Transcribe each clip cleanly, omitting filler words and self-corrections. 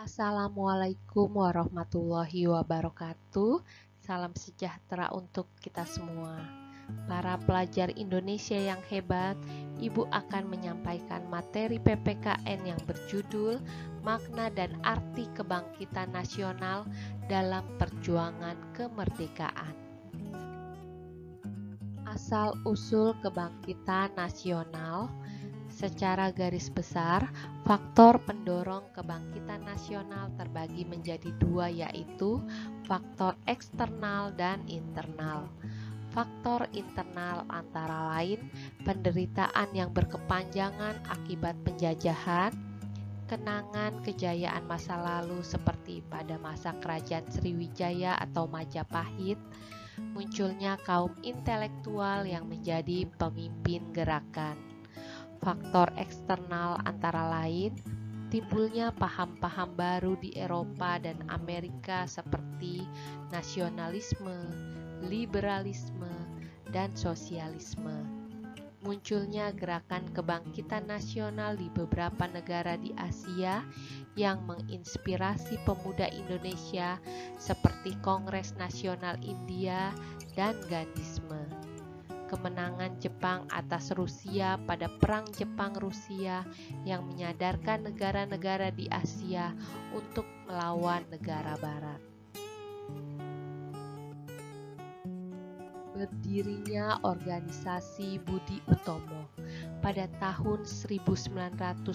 Assalamualaikum warahmatullahi wabarakatuh. Salam sejahtera untuk kita semua. Para pelajar Indonesia yang hebat, Ibu akan menyampaikan materi PPKN yang berjudul Makna dan Arti Kebangkitan Nasional dalam Perjuangan Kemerdekaan. Asal-usul kebangkitan nasional. Secara garis besar, faktor pendorong kebangkitan nasional terbagi menjadi dua, yaitu faktor eksternal dan internal. Faktor internal antara lain penderitaan yang berkepanjangan akibat penjajahan, kenangan kejayaan masa lalu seperti pada masa Kerajaan Sriwijaya atau Majapahit, munculnya kaum intelektual yang menjadi pemimpin gerakan. Faktor eksternal antara lain timbulnya paham-paham baru di Eropa dan Amerika seperti nasionalisme, liberalisme, dan sosialisme. Munculnya gerakan kebangkitan nasional di beberapa negara di Asia yang menginspirasi pemuda Indonesia seperti Kongres Nasional India dan Gandhisme. Kemenangan Jepang atas Rusia pada Perang Jepang-Rusia yang menyadarkan negara-negara di Asia untuk melawan negara Barat. Berdirinya organisasi Budi Utomo. Pada tahun 1906,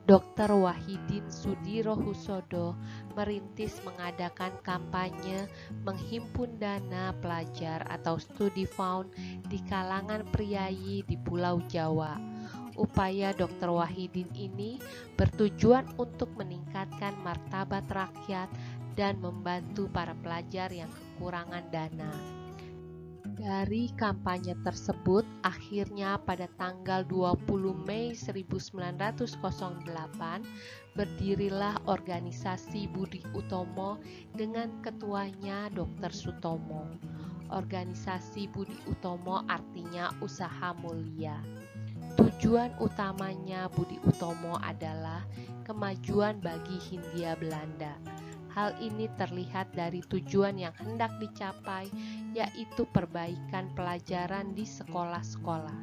Dr. Wahidin Sudirohusodo merintis mengadakan kampanye menghimpun dana pelajar atau studi fund di kalangan priayi di Pulau Jawa. Upaya Dr. Wahidin ini bertujuan untuk meningkatkan martabat rakyat dan membantu para pelajar yang kekurangan dana. Dari kampanye tersebut, akhirnya pada tanggal 20 Mei 1908 berdirilah organisasi Budi Utomo dengan ketuanya Dr. Sutomo. Organisasi Budi Utomo artinya usaha mulia. Tujuan utamanya Budi Utomo adalah kemajuan bagi Hindia Belanda. Hal ini terlihat dari tujuan yang hendak dicapai, yaitu perbaikan pelajaran di sekolah-sekolah,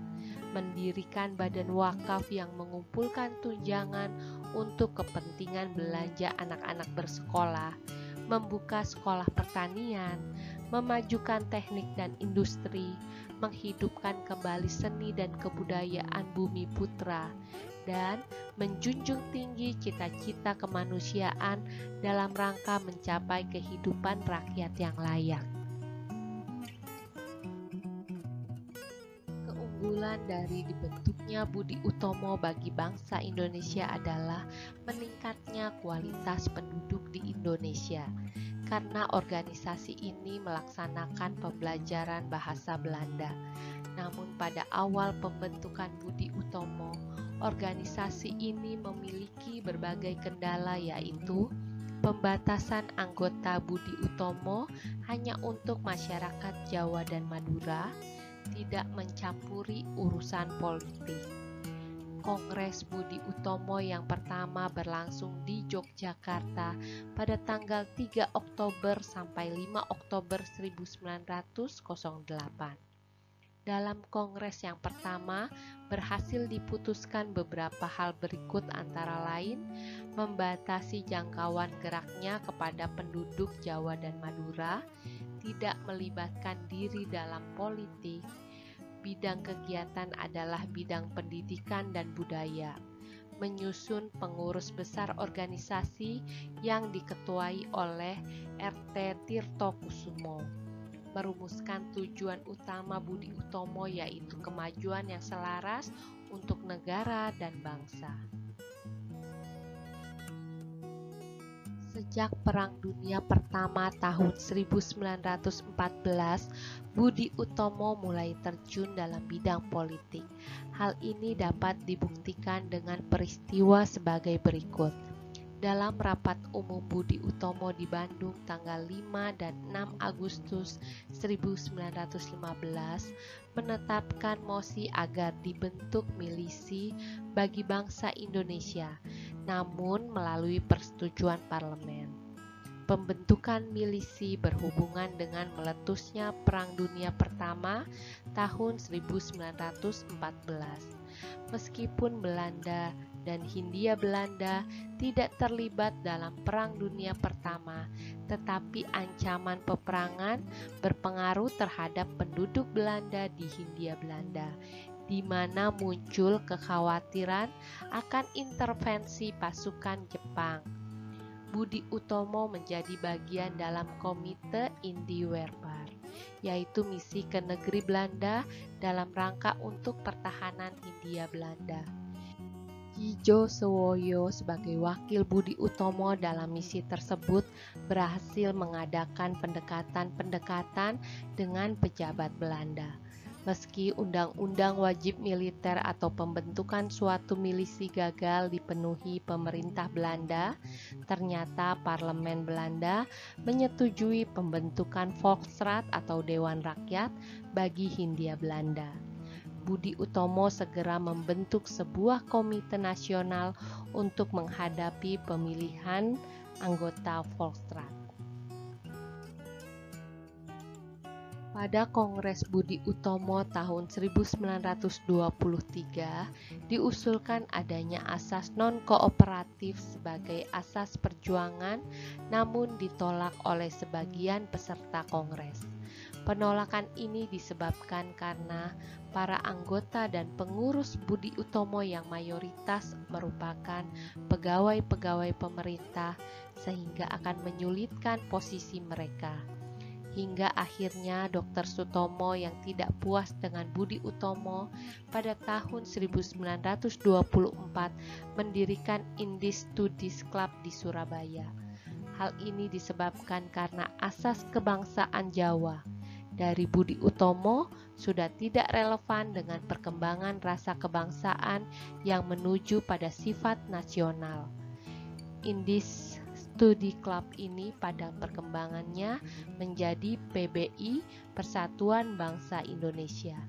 mendirikan badan wakaf yang mengumpulkan tunjangan untuk kepentingan belanja anak-anak bersekolah, membuka sekolah pertanian, memajukan teknik dan industri, menghidupkan kembali seni dan kebudayaan Bumi Putra, dan menjunjung tinggi cita-cita kemanusiaan dalam rangka mencapai kehidupan rakyat yang layak. Keunggulan dari dibentuknya Budi Utomo bagi bangsa Indonesia adalah meningkatnya kualitas penduduk di Indonesia, karena organisasi ini melaksanakan pembelajaran bahasa Belanda. Namun pada awal pembentukan Budi Utomo, organisasi ini memiliki berbagai kendala, yaitu pembatasan anggota Budi Utomo hanya untuk masyarakat Jawa dan Madura, tidak mencampuri urusan politik. Kongres Budi Utomo yang pertama berlangsung di Yogyakarta pada tanggal 3 Oktober sampai 5 Oktober 1908. Dalam kongres yang pertama, berhasil diputuskan beberapa hal berikut, antara lain membatasi jangkauan geraknya kepada penduduk Jawa dan Madura, tidak melibatkan diri dalam politik. Bidang kegiatan adalah bidang pendidikan dan budaya, menyusun pengurus besar organisasi yang diketuai oleh RT Tirto Kusumo, merumuskan tujuan utama Budi Utomo yaitu kemajuan yang selaras untuk negara dan bangsa. Sejak Perang Dunia Pertama tahun 1914, Budi Utomo mulai terjun dalam bidang politik. Hal ini dapat dibuktikan dengan peristiwa sebagai berikut. Dalam rapat umum Budi Utomo di Bandung tanggal 5 dan 6 Agustus 1915 menetapkan mosi agar dibentuk milisi bagi bangsa Indonesia, namun melalui persetujuan parlemen. Pembentukan milisi berhubungan dengan meletusnya Perang Dunia Pertama tahun 1914. Meskipun Belanda dan Hindia Belanda tidak terlibat dalam Perang Dunia Pertama, tetapi ancaman peperangan berpengaruh terhadap penduduk Belanda di Hindia Belanda, di mana muncul kekhawatiran akan intervensi pasukan Jepang. Budi Utomo menjadi bagian dalam Komite Indiwerbar, yaitu misi ke negeri Belanda dalam rangka untuk pertahanan Hindia Belanda. Ki Josowoyo sebagai wakil Budi Utomo dalam misi tersebut berhasil mengadakan pendekatan-pendekatan dengan pejabat Belanda. Meski undang-undang wajib militer atau pembentukan suatu milisi gagal dipenuhi pemerintah Belanda, ternyata parlemen Belanda menyetujui pembentukan Volksraad atau Dewan Rakyat bagi Hindia Belanda. Budi Utomo segera membentuk sebuah komite nasional untuk menghadapi pemilihan anggota Volksraad. Pada Kongres Budi Utomo tahun 1923 diusulkan adanya asas non-kooperatif sebagai asas perjuangan, namun ditolak oleh sebagian peserta Kongres. Penolakan ini disebabkan karena para anggota dan pengurus Budi Utomo yang mayoritas merupakan pegawai-pegawai pemerintah, sehingga akan menyulitkan posisi mereka. Hingga akhirnya Dr. Sutomo yang tidak puas dengan Budi Utomo pada tahun 1924 mendirikan Indis Studies Club di Surabaya. Hal ini disebabkan karena asas kebangsaan Jawa dari Budi Utomo sudah tidak relevan dengan perkembangan rasa kebangsaan yang menuju pada sifat nasional. Indis Studi Club ini pada perkembangannya menjadi PBI, Persatuan Bangsa Indonesia.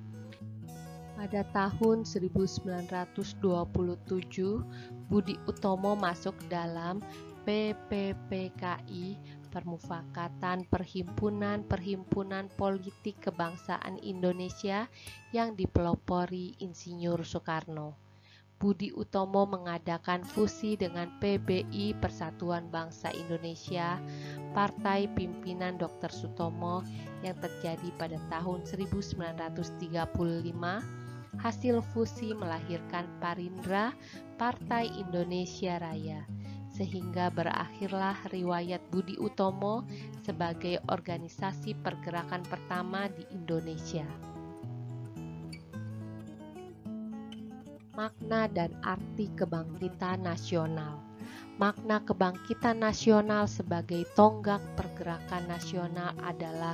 Pada tahun 1927, Budi Utomo masuk dalam PPPKI, Permufakatan Perhimpunan Politik Kebangsaan Indonesia yang dipelopori Insinyur Soekarno. Budi Utomo mengadakan fusi dengan PBI Persatuan Bangsa Indonesia, partai pimpinan Dr. Sutomo yang terjadi pada tahun 1935. Hasil fusi melahirkan Parindra, Partai Indonesia Raya, sehingga berakhirlah riwayat Budi Utomo sebagai organisasi pergerakan pertama di Indonesia. Makna dan arti kebangkitan nasional. Makna kebangkitan nasional sebagai tonggak pergerakan nasional adalah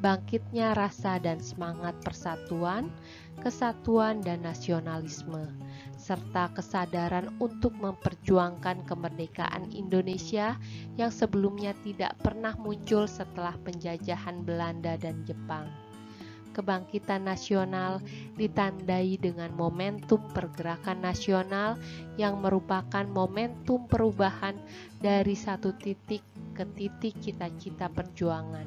bangkitnya rasa dan semangat persatuan, kesatuan dan nasionalisme, serta kesadaran untuk memperjuangkan kemerdekaan Indonesia yang sebelumnya tidak pernah muncul setelah penjajahan Belanda dan Jepang. Kebangkitan nasional ditandai dengan momentum pergerakan nasional yang merupakan momentum perubahan dari satu titik ke titik cita-cita perjuangan,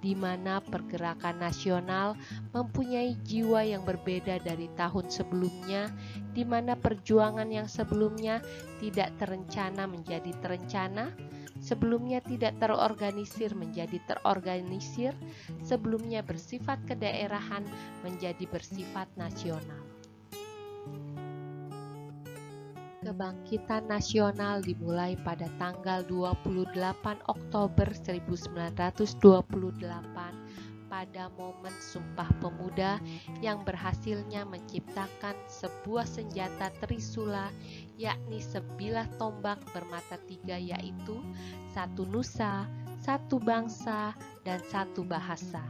di mana pergerakan nasional mempunyai jiwa yang berbeda dari tahun sebelumnya, di mana perjuangan yang sebelumnya tidak terencana menjadi terencana, sebelumnya tidak terorganisir menjadi terorganisir, sebelumnya bersifat kedaerahan menjadi bersifat nasional. Kebangkitan nasional dimulai pada tanggal 28 Oktober 1928 pada momen Sumpah Pemuda yang berhasilnya menciptakan sebuah senjata trisula, yakni sebilah tombak bermata tiga, yaitu satu nusa, satu bangsa, dan satu bahasa.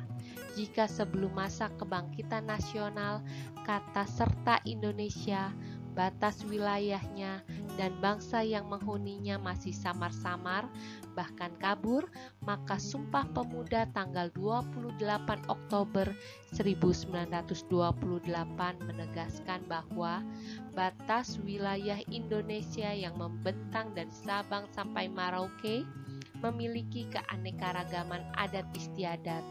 Jika sebelum masa kebangkitan nasional, kata serta Indonesia, batas wilayahnya, dan bangsa yang menghuninya masih samar-samar, bahkan kabur, maka Sumpah Pemuda tanggal 28 Oktober 1928 menegaskan bahwa batas wilayah Indonesia yang membentang dari Sabang sampai Merauke memiliki keanekaragaman adat istiadat,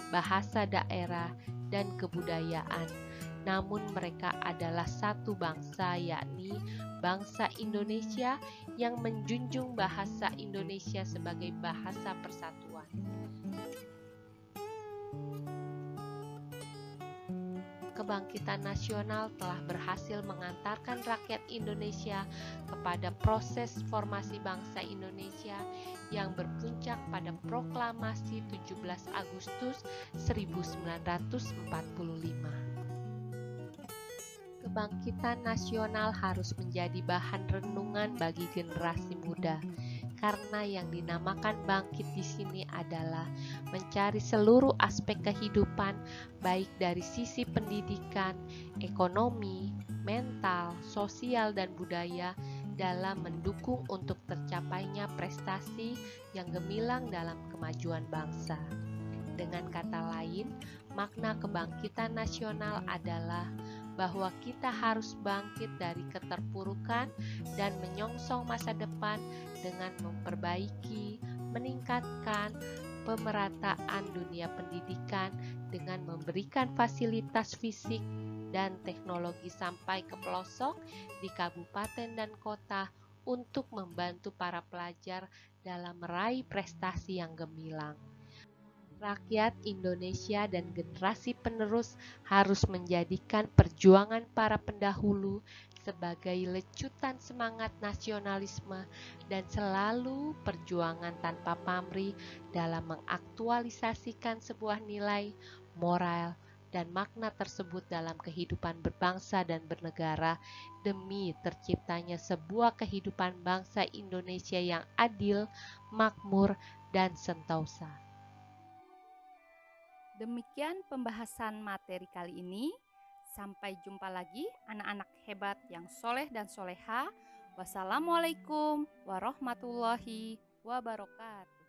bahasa daerah, dan kebudayaan. Namun mereka adalah satu bangsa, yakni bangsa Indonesia yang menjunjung bahasa Indonesia sebagai bahasa persatuan. Kebangkitan nasional telah berhasil mengantarkan rakyat Indonesia kepada proses formasi bangsa Indonesia yang berpuncak pada Proklamasi 17 Agustus 1945. Kebangkitan nasional harus menjadi bahan renungan bagi generasi muda, karena yang dinamakan bangkit di sini adalah mencari seluruh aspek kehidupan, baik dari sisi pendidikan, ekonomi, mental, sosial, dan budaya, dalam mendukung untuk tercapainya prestasi yang gemilang dalam kemajuan bangsa. Dengan kata lain, makna kebangkitan nasional adalah bahwa kita harus bangkit dari keterpurukan dan menyongsong masa depan dengan memperbaiki, meningkatkan pemerataan dunia pendidikan dengan memberikan fasilitas fisik dan teknologi sampai ke pelosok di kabupaten dan kota untuk membantu para pelajar dalam meraih prestasi yang gemilang. Rakyat Indonesia dan generasi penerus harus menjadikan perjuangan para pendahulu sebagai lecutan semangat nasionalisme dan selalu perjuangan tanpa pamrih dalam mengaktualisasikan sebuah nilai, moral, dan makna tersebut dalam kehidupan berbangsa dan bernegara demi terciptanya sebuah kehidupan bangsa Indonesia yang adil, makmur, dan sentosa. Demikian pembahasan materi kali ini. Sampai jumpa lagi anak-anak hebat yang soleh dan soleha. Wassalamualaikum warahmatullahi wabarakatuh.